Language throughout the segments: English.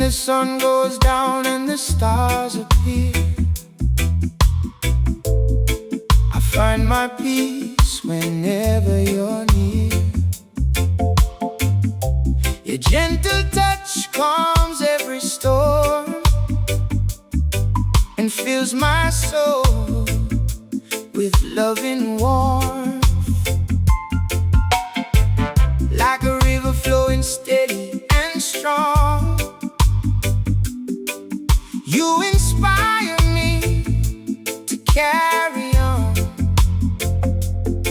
the sun goes down and the stars appear, I find my peace whenever you're near. Your gentle touch calms every storm and fills my soul with loving warmth. Like a river flowing steady and strong, you inspire me to carry on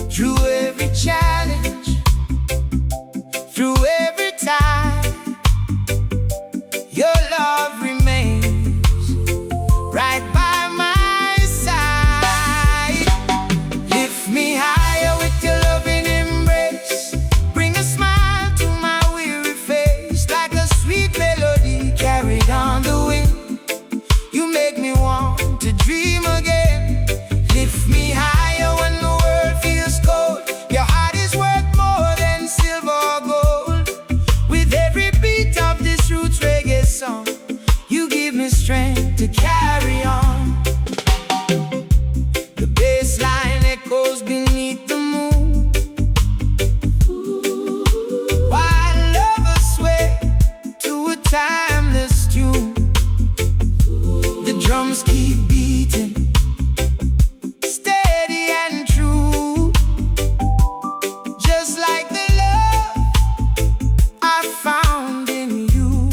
through every challenge, through every time. Your love remains right by my side. Lift me higher with your loving embrace, bring a smile to my weary face. Like a sweet melody carried on the wind, you make me want to dream again. Lift me higher when the world feels cold. Your heart is worth more than silver or gold. With every beat of this roots reggae song, you give me strength to carry on. The bassline echoes beneath the moon, while lovers sway to a timeless tune. The drums keep beating, steady and true, just like the love I found in you.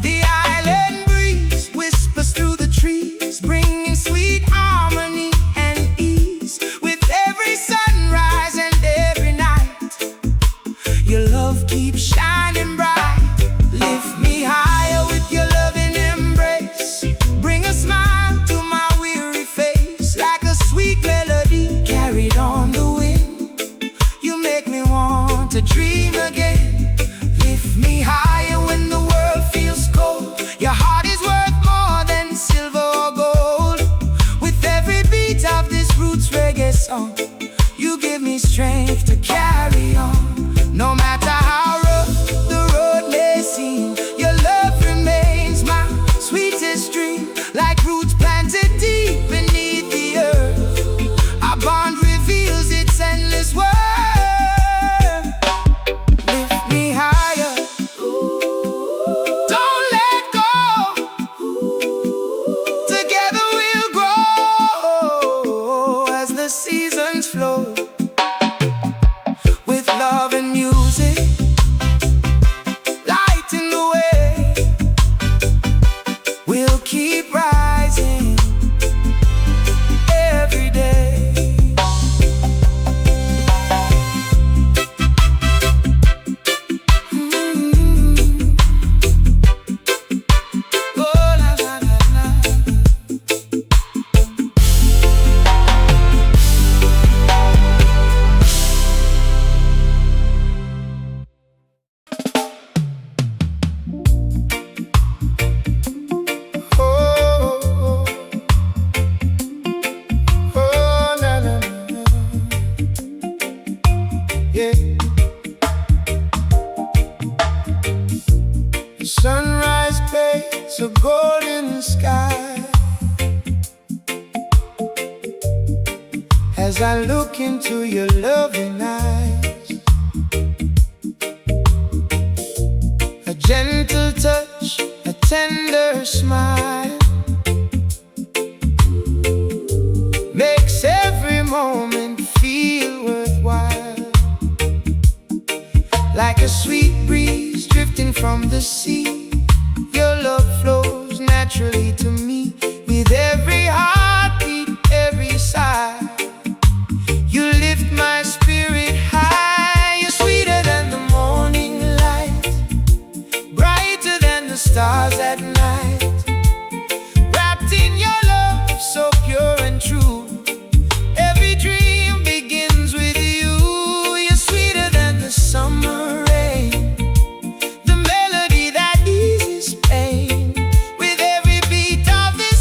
The island breeze whispers through the trees, bringing sweet harmony and ease. With every sunrise and every night, your love keeps shining bright. Lift me higher with your loving embrace, bring a smile to my weary face. Like a sweet melody carried on the wind, you make me want to dream again. Lift me higher when the world feels cold. Your heart is worth more than silver or gold. With every beat of this roots reggae song, you give me strength to carry on. No matter how rough the road may seem, your love remains my sweetest dream. Like roots planted deep beneath the earth, our bond reveals its endless worth. Lift me higher, don't let go. Together we'll grow as the seasons flow. With love and music lighting the way, we'll keep rising every day. Oh, la, la, la, la. Oh, oh, na, na, na. Yeah. The sunrise paints a golden sky as I look into your loving eyes. A gentle touch, a tender smile makes every moment feel worthwhile. Like a sweet breeze drifting from the sea, your love flows naturally to me. With every heartbeat, every sigh, you lift my spirit high. You're sweeter than the morning light, brighter than the stars at night. Wrapped in your love, so pure and true, every dream begins with you. You're sweeter than the summer rain, the melody that eases pain. With every beat of this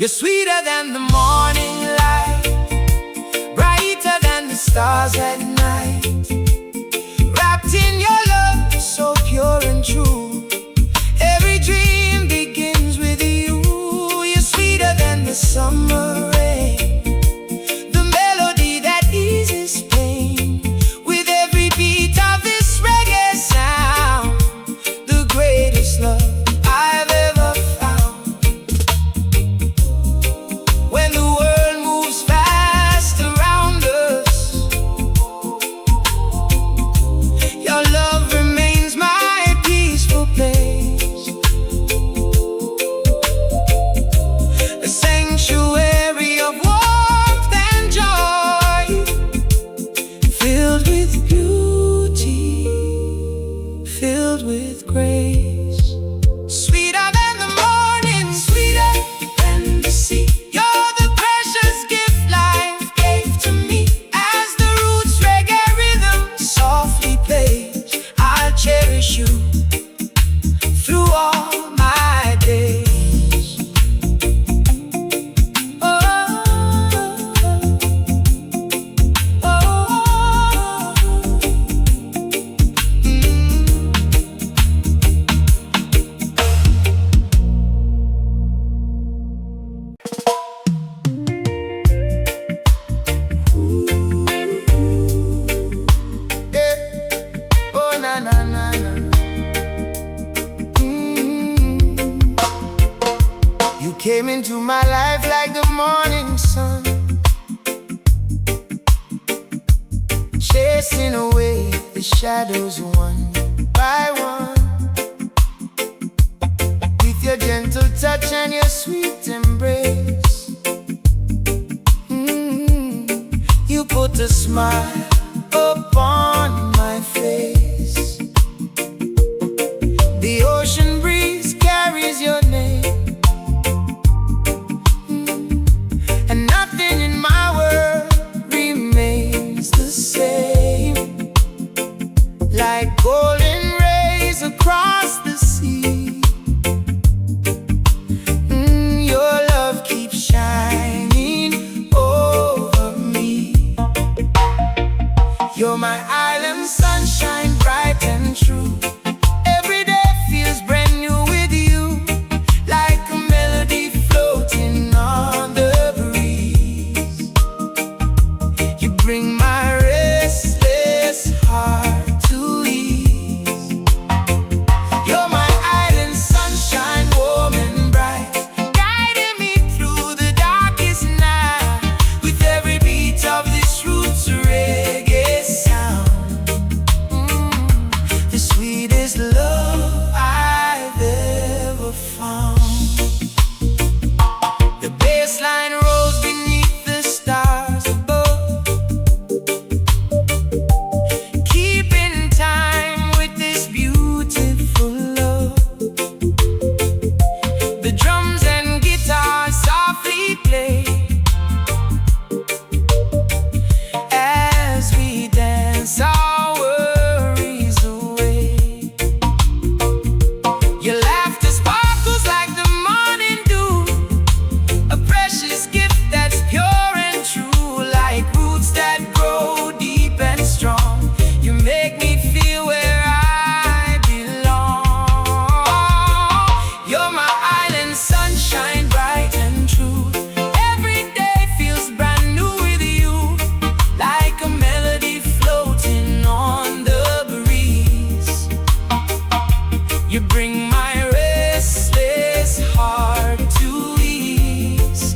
You're sweeter than the morning light, brighter than the stars at night. Wrapped in your love, so pure and true. Every dream begins with you. You're sweeter than the summer rain, the melody that eases pain. With every beat of this reggae sound, the greatest love I've ever found. When the world moves fast around us, your love remains my peaceful place, a sanctuary of warmth and joy, filled with beauty, filled with grace. Sweeter than the morning, sweeter than the sea. You're the precious gift life gave to me. As the roots reggae rhythm softly plays, I'll cherish you through all my days. Oh, yeah. Oh, na na na na. You came into my life like the morning sun, chasing away the shadows one by one. With your gentle touch and your sweet embrace, you put a smile upon my face. The ocean breeze carries your name, and nothing in my world remains the same. Like golden rays across the sea, your love keeps shining over me. You're my island sunshine, bright and true. Every day feels brand new with you, like a melody floating on the breeze. You bring my restless heart to ease. You're my island sunshine, warm and bright, guiding me through the darkest night. With every beat of this roots reggae sound, the sweetest love I've ever found. The bassline rolls beneath the stars above, keeping time with this beautiful love. The drums and guitars softly play as we dance our worries away. Your laughter sparkles like the morning dew, a precious gift that's pure and true. Like roots that grow deep and strong, you make me feel where I belong. You're my island sunshine, bright and true. Every day feels brand new with you, like a melody floating on the breeze. You bring my restless heart to ease.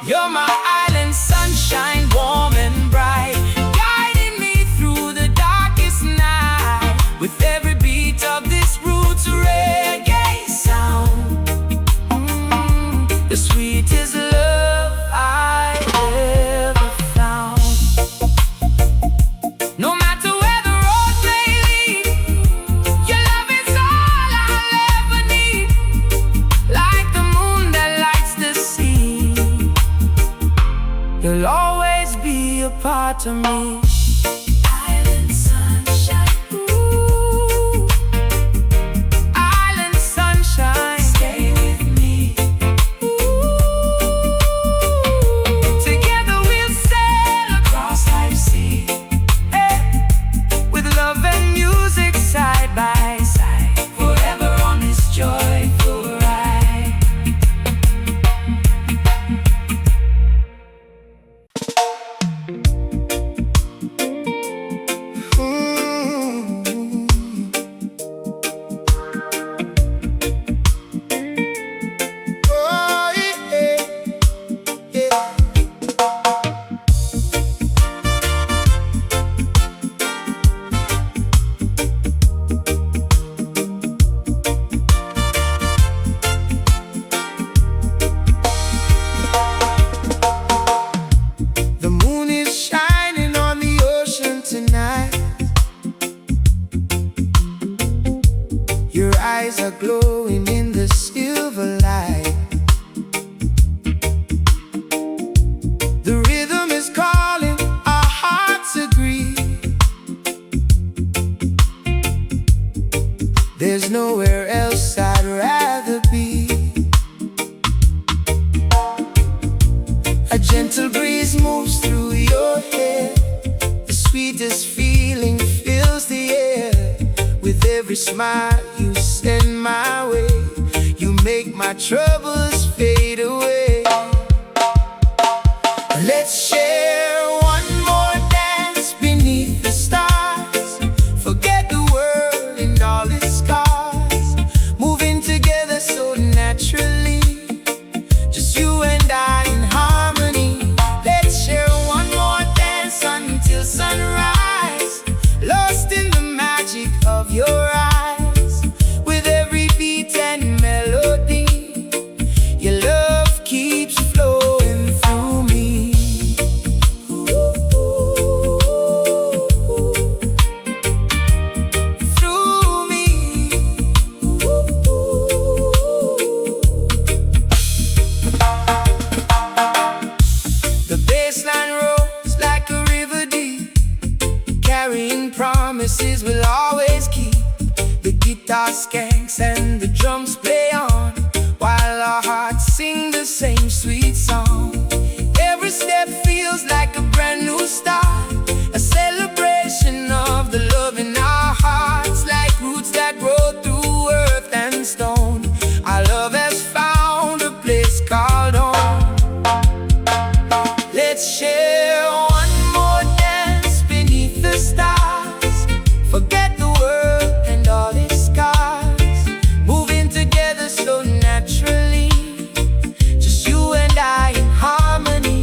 You're my island sunshine, warm and bright, guiding me through the darkest night. With every beat of this roots reggae sound, the sweetest love I ever found. No matter where the road may lead, your love is all I'll ever need. Like the moon that lights the sea, you'll always be a part of me. Island sunshine, ooh. Island sunshine, stay with me. Ooh. eyes are glowing in the silver light. The rhythm is calling, our hearts agree. There's nowhere else I'd rather be. A gentle breeze moves through your hair. The sweetest feeling fills the air. With every smile you send my way, you make my troubles fade away. Let's share one more dance beneath the stars. Forget the world and all its scars. Moving together so naturally, just you and I in harmony. Let's share one more dance until sunrise, lost in the magic of your eyes. With every beat and melody, your love keeps flowing through me. Through me. The bassline rolls like a river deep, carrying promises we'll always keep. The guitar skanks and the drums play on, while our hearts sing the same sweet song. Every step feels like a brand new start, a celebration of the love in our hearts. Like roots that grow through earth and stone, our love has found a place called home. Let's share one more dance beneath the stars. Forget the world and all its scars. Moving together so naturally, just you and I in harmony.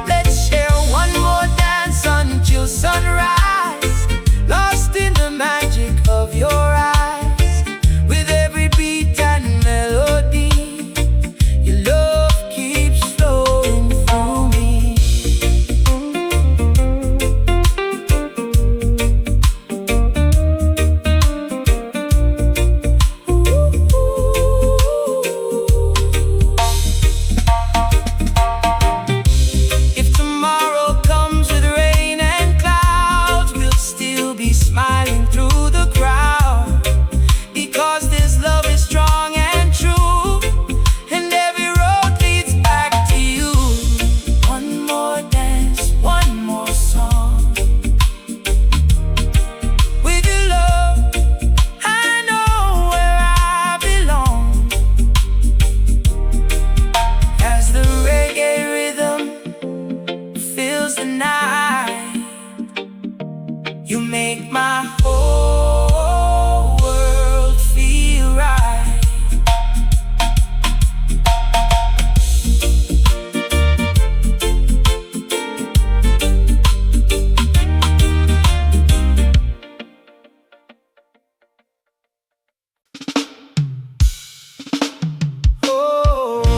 Let's share one more dance until sunrise, lost in the magic of your eyes. With every beat and melody, your love keeps flowing through me. If tomorrow comes with rain and clouds, we'll still be smiling through the crowd, because this love is strong and true, and every road leads back to you. One more dance, one more song. With your love, I know where I belong. As the reggae rhythm fills the night, you make my whole world feel right. Oh,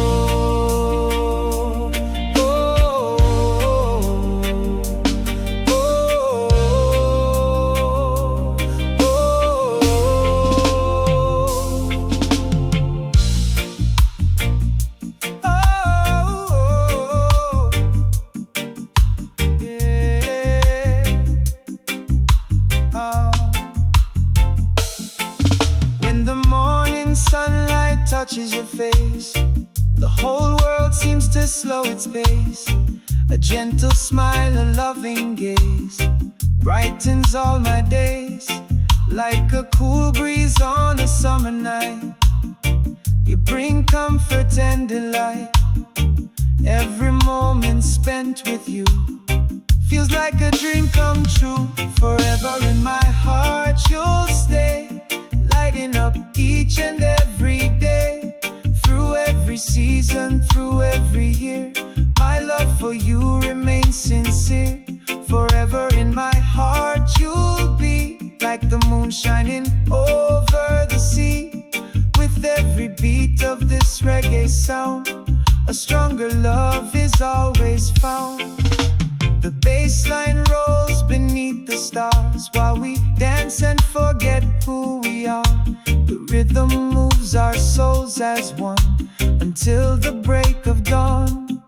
oh, when the morning sunlight touches your face, the whole world seems to slow its pace. A gentle smile, a loving gaze, brightens all my days. Like a cool breeze on a summer night, you bring comfort and delight. Every moment spent with you feels like a dream come true. Forever in my heart you'll stay, lighting up each and every day. Through every season, through every year, my love for you remains sincere. Forever in my heart you'll be, like the moon shining over the sea. With every beat of this reggae sound, a stronger love is always found. The bassline rolls beneath the stars, while we dance and forget who we are. The rhythm moves our souls as one until the break of dawn.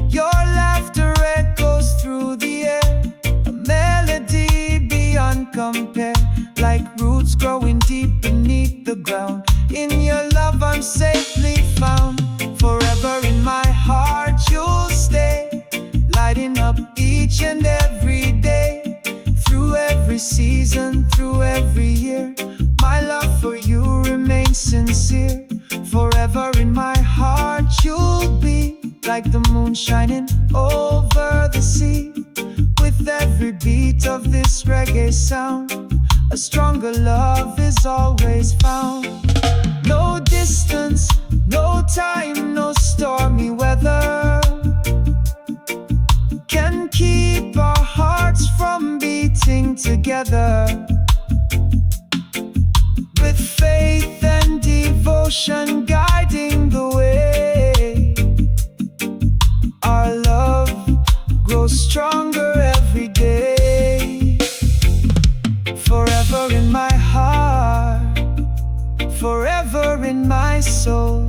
Your laughter echoes through the air, a melody beyond compare, like roots growing deep beneath the ground. In your love I'm safely found. Forever in my heart you'll stay, lighting up each and every day. Through every season, through every year, my love for you remains sincere. Forever in my heart you'll be, like the moon shining over the sea. With every beat of this reggae sound, a stronger love is always found. No distance, no time, no stormy weather can keep our hearts from beating together. With faith and devotion guiding the way, our love grows stronger every day. Forever in my heart, forever in my soul,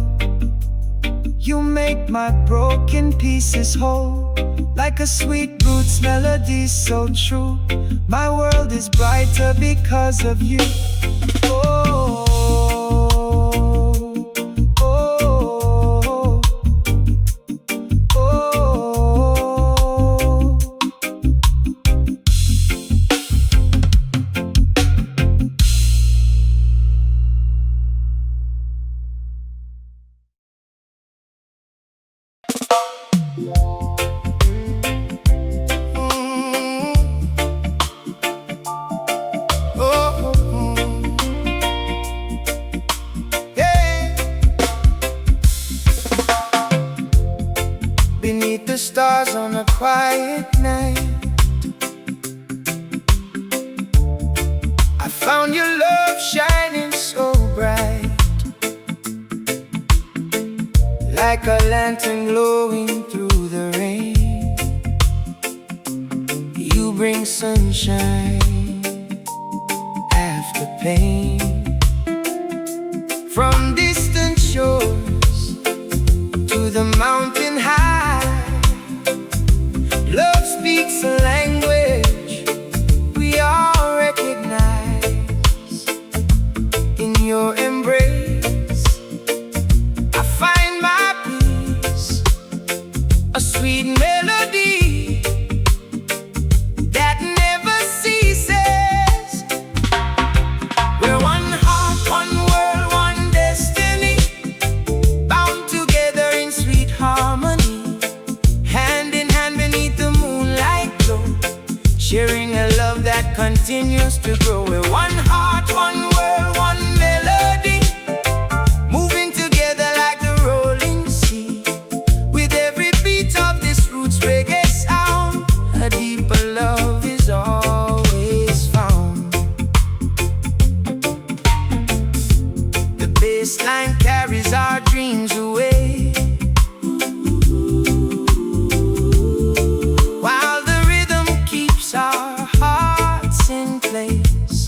you make my broken pieces whole. Like a sweet roots melody so true, my world is brighter because of you. Oh, oh, oh, oh. Beneath the stars on a quiet night, I found your love shining so bright, like a lantern glowing through the rain. You bring sunshine after pain. From distant shores to the mountain high, love speaks a language we all recognize. In your embrace, I find my peace, a sweet melody that never ceases. We're one heart, one world, one destiny, bound together in sweet harmony, hand in hand beneath the moonlight glow, sharing a love that continues to grow. We're one heart, one world, one melody, moving together like the rolling sea. With every beat of this roots reggae sound, a deeper love is always found. The bassline carries our dreams away, while the rhythm keeps our hearts in place.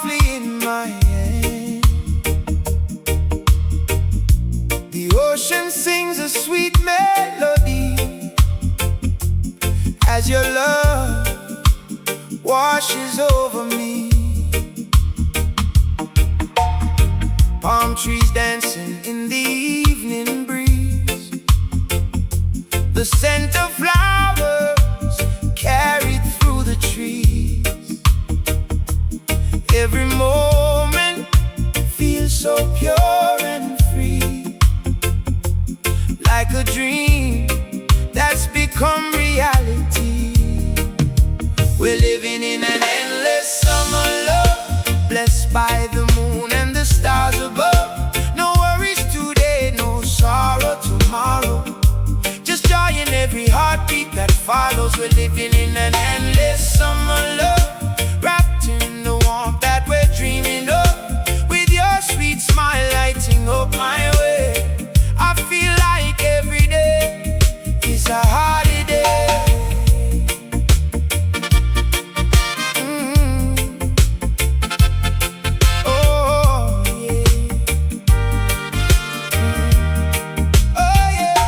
softly in my hand. The ocean sings a sweet melody as your love washes over me. Palm trees dancing in the evening breeze, the scent of flowers carried through the trees. Every moment feels so pure and free, like a dream that's become reality. We're living in an endless summer love, blessed by the moon and the stars above. No worries today, no sorrow tomorrow, just joy in every heartbeat that follows. We're living in an endless summer love, wrapped in the warmth that we're dreaming of, with your sweet smile lighting up my way. I feel like every day is a holiday. Oh yeah. Oh yeah.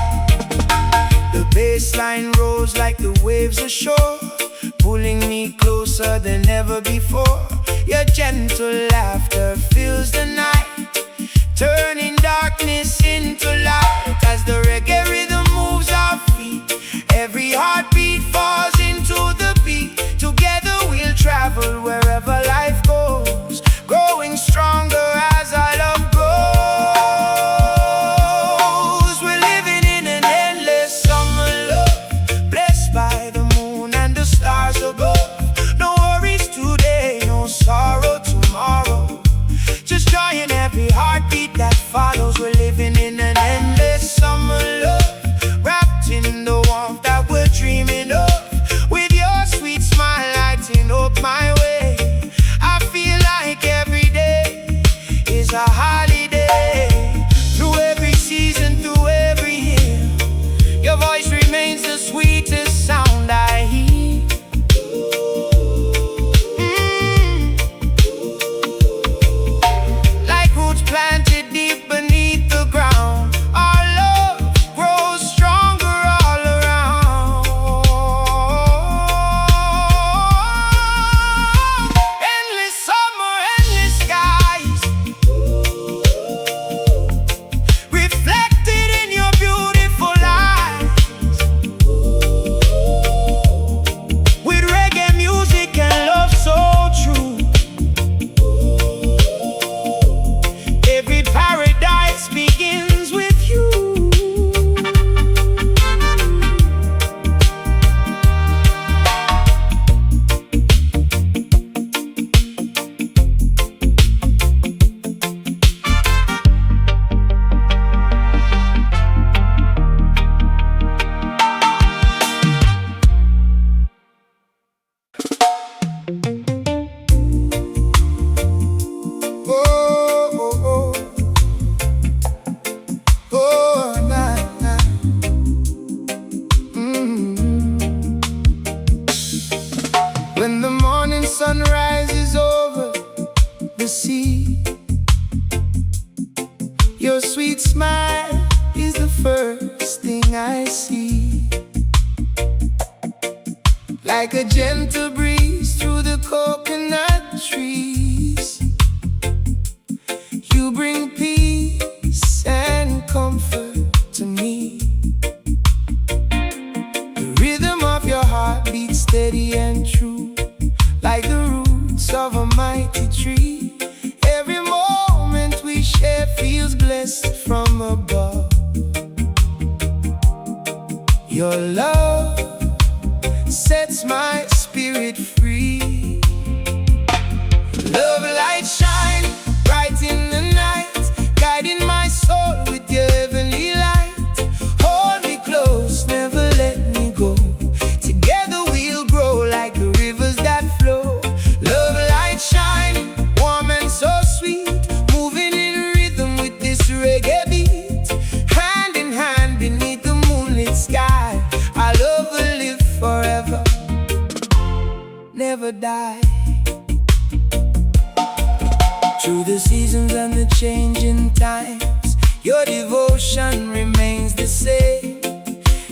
The bassline rolls like the waves ashore, pulling me closer than ever before. Your gentle laughter fills the night, turning darkness into light. As the reggae rhythm moves our feet, every heartbeat falls into the beat. Together we'll travel wherever life goes, growing stronger as our love grows. We're living in an endless summer love, blessed by the moon and the stars above. No worries today, no sorrow tomorrow, just joy in every heartbeat that follows. We're living in an endless summer love, wrapped in the warmth that we're dreaming of, with your sweet smile lighting up my way. I feel like every day is a holiday. Through every season, through every year, your voice remains the sweetest sound I hear. Like roots planted deep beneath the ground, our love grows stronger all around. Endless summer, endless skies, reflected in your beautiful eyes. With reggae music and love so true, every paradise begins with you. Oh, oh, oh, oh, nah, nah. When the morning sun rises over the sea, your sweet smile is the first thing I see. Like a gentle breeze through the coconut trees, you bring peace and comfort to me. The rhythm of your heart beats steady and true, like the roots of a mighty tree. Every moment we share feels blessed from above. Your love sets my spirit free. Love light shine bright in the night, guiding my soul with your heavenly light. Hold me close, never let me go. Together we'll grow like the rivers that flow. Love light shining, warm and so sweet, moving in rhythm with this reggae beat. Hand in hand beneath the moonlit sky, our love will live forever, never die. Through the seasons and the changing times, your devotion remains the same.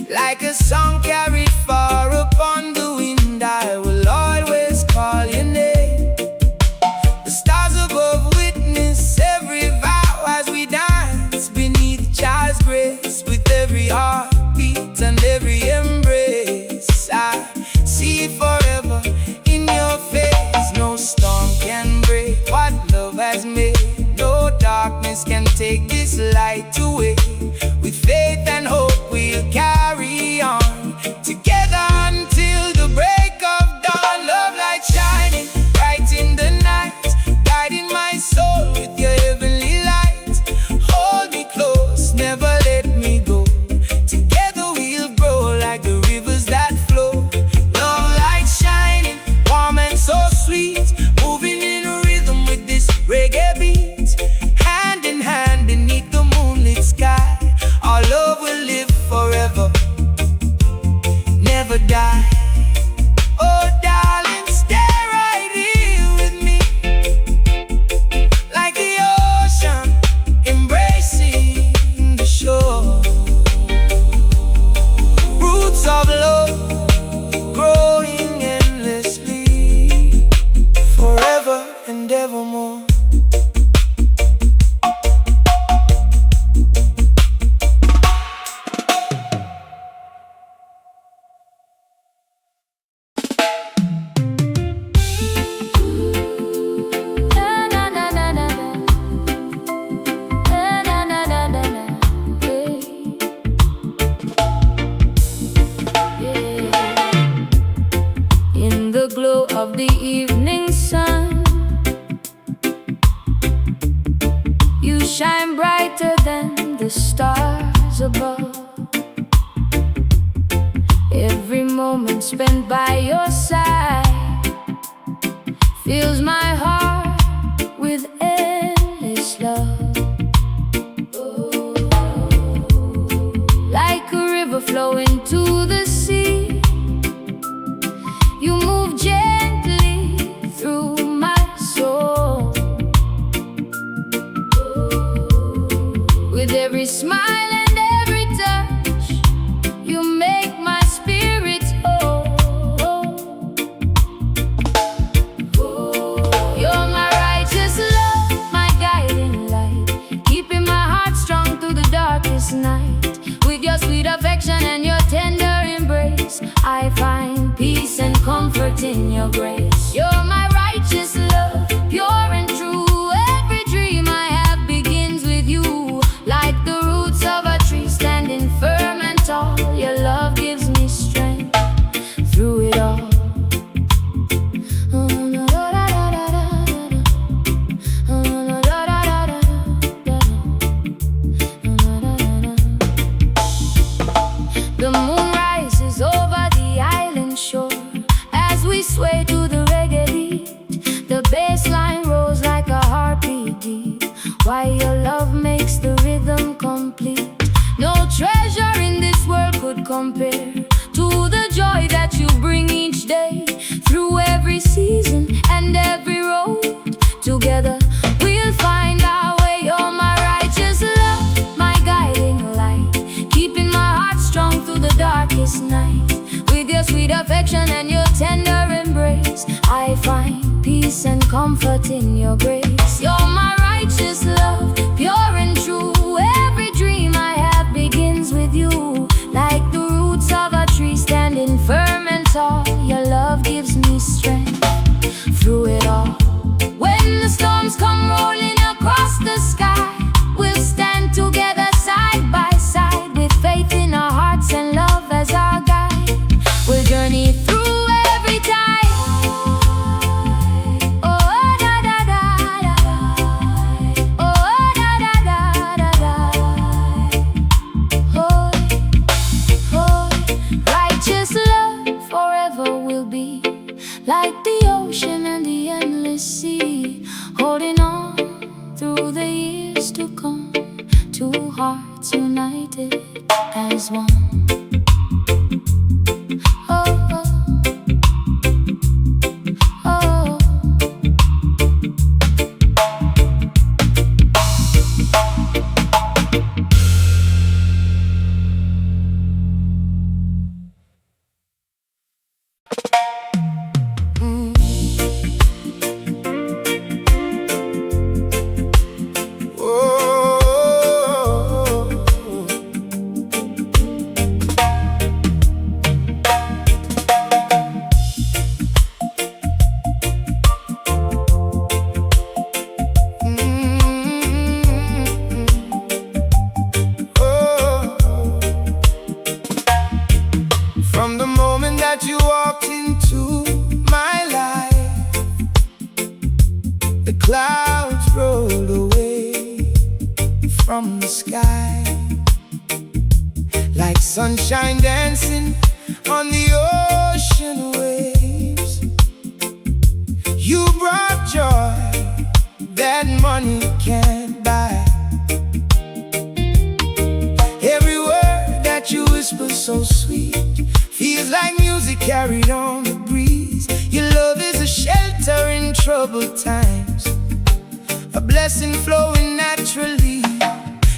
Like a song carried far upon the wind, I will always call your name. The stars above witness every vow as we dance beneath Child's grace. With every heartbeat and every embrace, I see forever in your face. No storm can break what love has made. No darkness can take this light away. With faith and hope we'll carry on together until the break of dawn. Love light shining bright in the night, guiding my soul with your heavenly light. Hold me close, never let me go. Together we'll grow like the rivers that flow. Love light shining, warm and so sweet, moving in rhythm with this reggae beat. Hand in hand beneath the moonlit sky, our love will live forever, never die. Oh darling, stay right here with me, like the ocean embracing the shore. Roots of love growing endlessly, forever and evermore. In the glow of the evening sun, you shine brighter than the stars above. Every moment spent by your side fills my heart with endless love. Like a river flowing to the sea, you move gently through my soul. With every smile and every touch, you make my spirit whole. You're my righteous love, my guiding light, keeping my heart strong through the darkest night. With your sweet affection and your tender embrace, I find peace and comfort in your grace. You're my righteous love, pure and true. Every dream I have begins with you. Like the roots of a tree standing firm and tall, your love gives me strength through it all. The moon rises over the island shore as we sway to the reggae beat. The bassline rolls like a heartbeat deep. Why your love makes the rhythm complete. No treasure in this world could compare to the joy that you bring each day. Through every season and every road, together we'll find our way. You're my righteous love, my guiding light, keeping my heart strong through the darkest night. With your sweet affection and your tender embrace, I find peace and comfort in your grace. You're my righteous love, pure and true. Every dream I have begins with you. Like the roots of a tree standing firm and tall, your love gives me strength through it all. When the storms come rolling across the sky, we'll stand together side by side, with faith in our hearts and love as our guide. We'll journey through every tide. Oh da da da da, oh da da da da da. Oh, oh, righteous love forever will be, like the ocean and the endless sea, holding on through the years to come. Two hearts united as one. Oh, oh, oh. clouds rolled away from the sky, like sunshine dancing on the ocean waves. You brought joy that money can't buy. Every word that you whisper so sweet feels like music carried on the breeze. Your love is a shelter in troubled times, a blessing flowing naturally.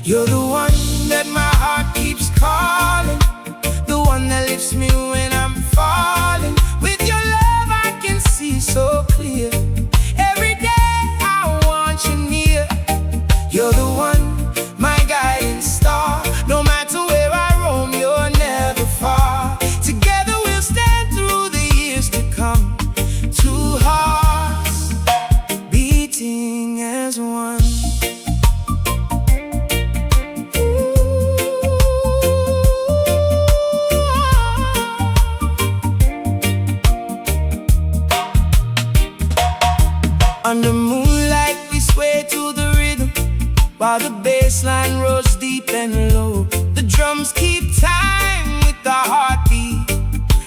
You're the one that my heart keeps calling, the one that lifts me when I'm falling. With your love I can see so clear. Every day I want you near. You're the one, my guiding star. No matter where I roam, you're never far. Together we'll stand through the years to come, two hearts beating as one. Under moonlight we sway to the rhythm, while the bass line rolls deep and low. The drums keep time with our heartbeat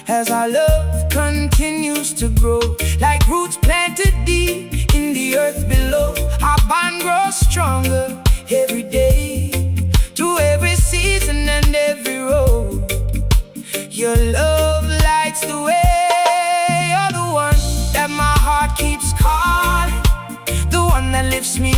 as our love continues to grow. Like roots planted deep in the earth below, our bond grows stronger every day, through every season and every road. Your love lights the way. You're the one that my heart keeps calling, the one that lifts me